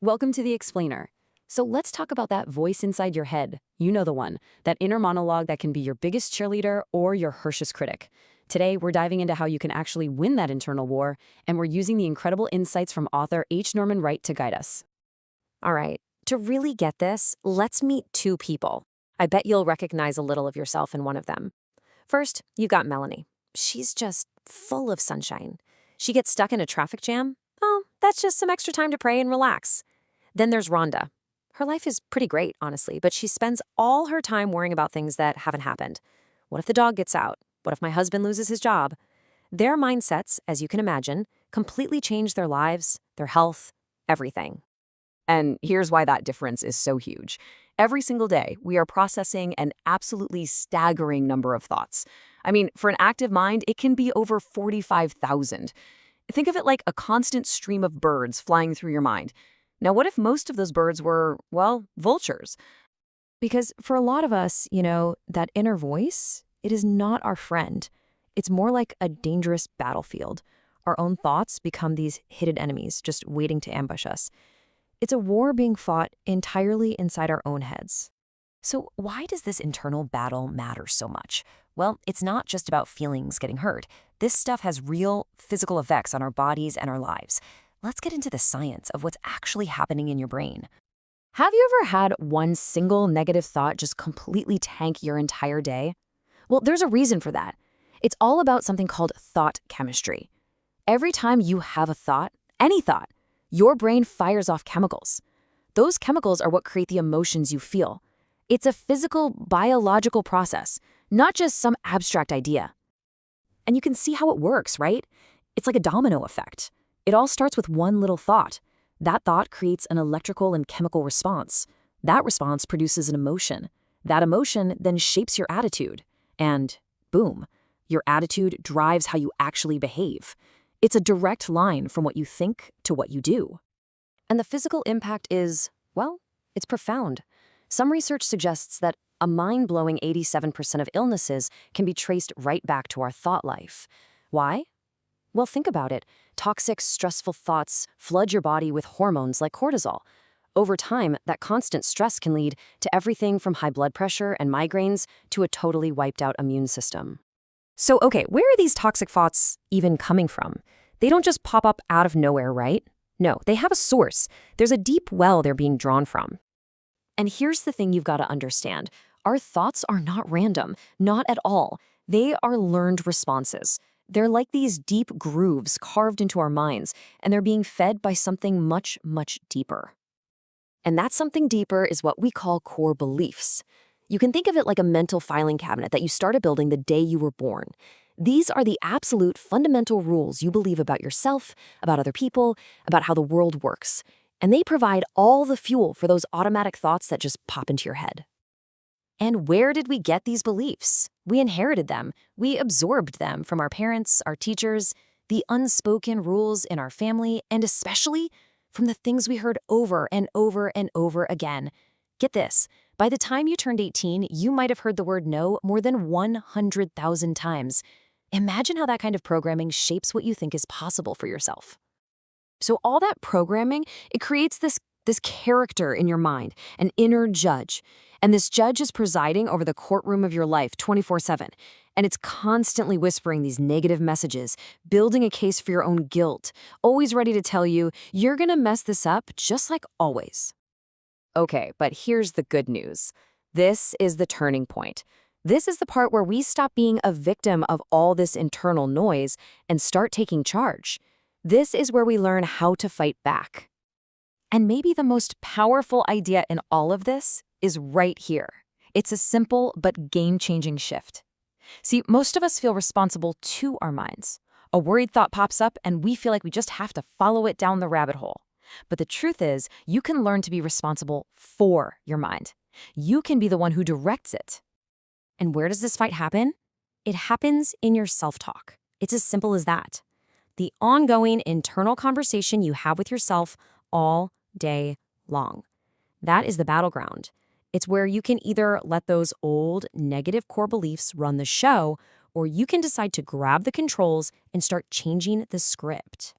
Welcome to The Explainer. So let's talk about that voice inside your head. You know the one, that inner monologue that can be your biggest cheerleader or your harshest critic. Today, we're diving into how you can actually win that internal war, and we're using the incredible insights from author H. Norman Wright to guide us. All right, to really get this, let's meet two people. I bet you'll recognize a little of yourself in one of them. First, you've got Melanie. She's just full of sunshine. She gets stuck in a traffic jam. Oh, that's just some extra time to pray and relax. Then there's Rhonda. Her life is pretty great, honestly, but she spends all her time worrying about things that haven't happened. What if the dog gets out? What if my husband loses his job? Their mindsets, as you can imagine, completely change their lives, their health, everything. And here's why that difference is so huge. Every single day, we are processing an absolutely staggering number of thoughts. I mean, for an active mind, it can be over 45,000. Think of it like a constant stream of birds flying through your mind. Now, what if most of those birds were, well, vultures? Because for a lot of us, that inner voice, it is not our friend. It's more like a dangerous battlefield. Our own thoughts become these hidden enemies just waiting to ambush us. It's a war being fought entirely inside our own heads. So why does this internal battle matter so much? Well, it's not just about feelings getting hurt. This stuff has real physical effects on our bodies and our lives. Let's get into the science of what's actually happening in your brain. Have you ever had one single negative thought just completely tank your entire day? Well, there's a reason for that. It's all about something called thought chemistry. Every time you have a thought, any thought, your brain fires off chemicals. Those chemicals are what create the emotions you feel. It's a physical, biological process, not just some abstract idea. And you can see how it works, right? It's like a domino effect. It all starts with one little thought. That thought creates an electrical and chemical response. That response produces an emotion. That emotion then shapes your attitude. And boom, your attitude drives how you actually behave. It's a direct line from what you think to what you do. And the physical impact is, well, it's profound. Some research suggests that a mind-blowing 87% of illnesses can be traced right back to our thought life. Why? Well, think about it. Toxic, stressful thoughts flood your body with hormones like cortisol. Over time, that constant stress can lead to everything from high blood pressure and migraines to a totally wiped out immune system. So, okay, where are these toxic thoughts even coming from? They don't just pop up out of nowhere, right? No, they have a source. There's a deep well they're being drawn from. And here's the thing you've got to understand. Our thoughts are not random, not at all. They are learned responses. They're like these deep grooves carved into our minds, and they're being fed by something much, much deeper. And that something deeper is what we call core beliefs. You can think of it like a mental filing cabinet that you started building the day you were born. These are the absolute fundamental rules you believe about yourself, about other people, about how the world works. And they provide all the fuel for those automatic thoughts that just pop into your head. And where did we get these beliefs? We inherited them. We absorbed them from our parents, our teachers, the unspoken rules in our family, and especially from the things we heard over and over and over again. Get this, by the time you turned 18, you might have heard the word no more than 100,000 times. Imagine how that kind of programming shapes what you think is possible for yourself. So all that programming, it creates this character in your mind, an inner judge. And this judge is presiding over the courtroom of your life 24/7. And it's constantly whispering these negative messages, building a case for your own guilt, always ready to tell you, you're gonna mess this up just like always. Okay, but here's the good news. This is the turning point. This is the part where we stop being a victim of all this internal noise and start taking charge. This is where we learn how to fight back. And maybe the most powerful idea in all of this is right here. It's a simple but game-changing shift. See, most of us feel responsible to our minds. A worried thought pops up and we feel like we just have to follow it down the rabbit hole. But the truth is, you can learn to be responsible for your mind. You can be the one who directs it. And where does this fight happen? It happens in your self-talk. It's as simple as that. The ongoing internal conversation you have with yourself all day long. That is the battleground. It's where you can either let those old negative core beliefs run the show, or you can decide to grab the controls and start changing the script.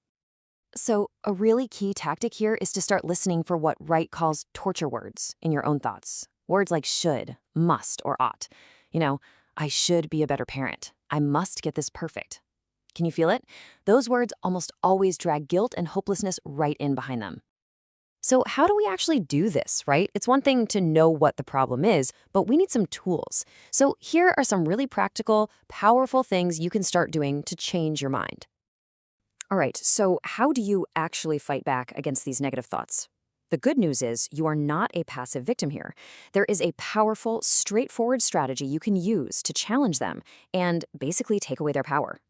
So, a really key tactic here is to start listening for what Wright calls torture words in your own thoughts. Words like should, must, or ought. You know, I should be a better parent. I must get this perfect. Can you feel it? Those words almost always drag guilt and hopelessness right in behind them. So, how do we actually do this, right? It's one thing to know what the problem is, but we need some tools. So, here are some really practical, powerful things you can start doing to change your mind. All right, so how do you actually fight back against these negative thoughts? The good news is you are not a passive victim here. There is a powerful, straightforward strategy you can use to challenge them and basically take away their power.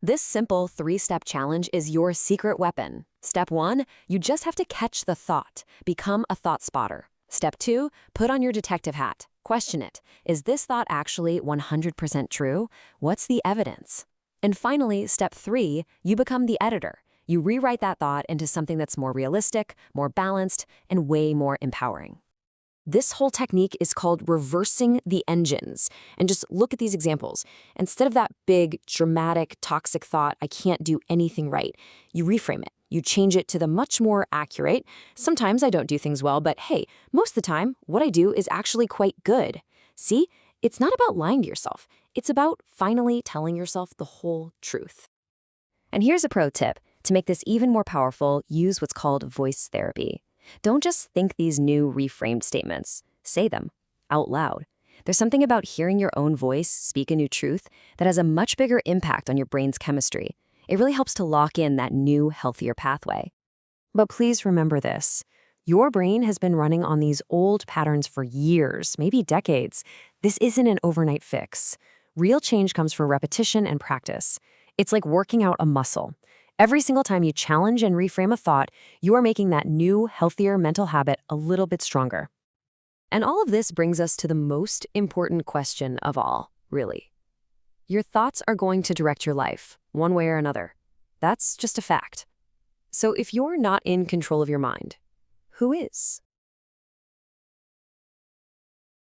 This simple 3-step challenge is your secret weapon. Step 1, you just have to catch the thought. Become a thought spotter. Step 2, put on your detective hat. Question it. Is this thought actually 100% true? What's the evidence? And finally, step 3, you become the editor. You rewrite that thought into something that's more realistic, more balanced, and way more empowering. This whole technique is called reversing the engines. And just look at these examples. Instead of that big, dramatic, toxic thought, I can't do anything right, you reframe it. You change it to the much more accurate, sometimes I don't do things well, but hey, most of the time, what I do is actually quite good. See? It's not about lying to yourself. It's about finally telling yourself the whole truth. And here's a pro tip. To make this even more powerful, use what's called voice therapy. Don't just think these new reframed statements. Say them out loud. There's something about hearing your own voice speak a new truth that has a much bigger impact on your brain's chemistry. It really helps to lock in that new, healthier pathway. But please remember this. Your brain has been running on these old patterns for years, maybe decades. This isn't an overnight fix. Real change comes from repetition and practice. It's like working out a muscle. Every single time you challenge and reframe a thought, you are making that new, healthier mental habit a little bit stronger. And all of this brings us to the most important question of all, really. Your thoughts are going to direct your life, one way or another. That's just a fact. So if you're not in control of your mind, who is?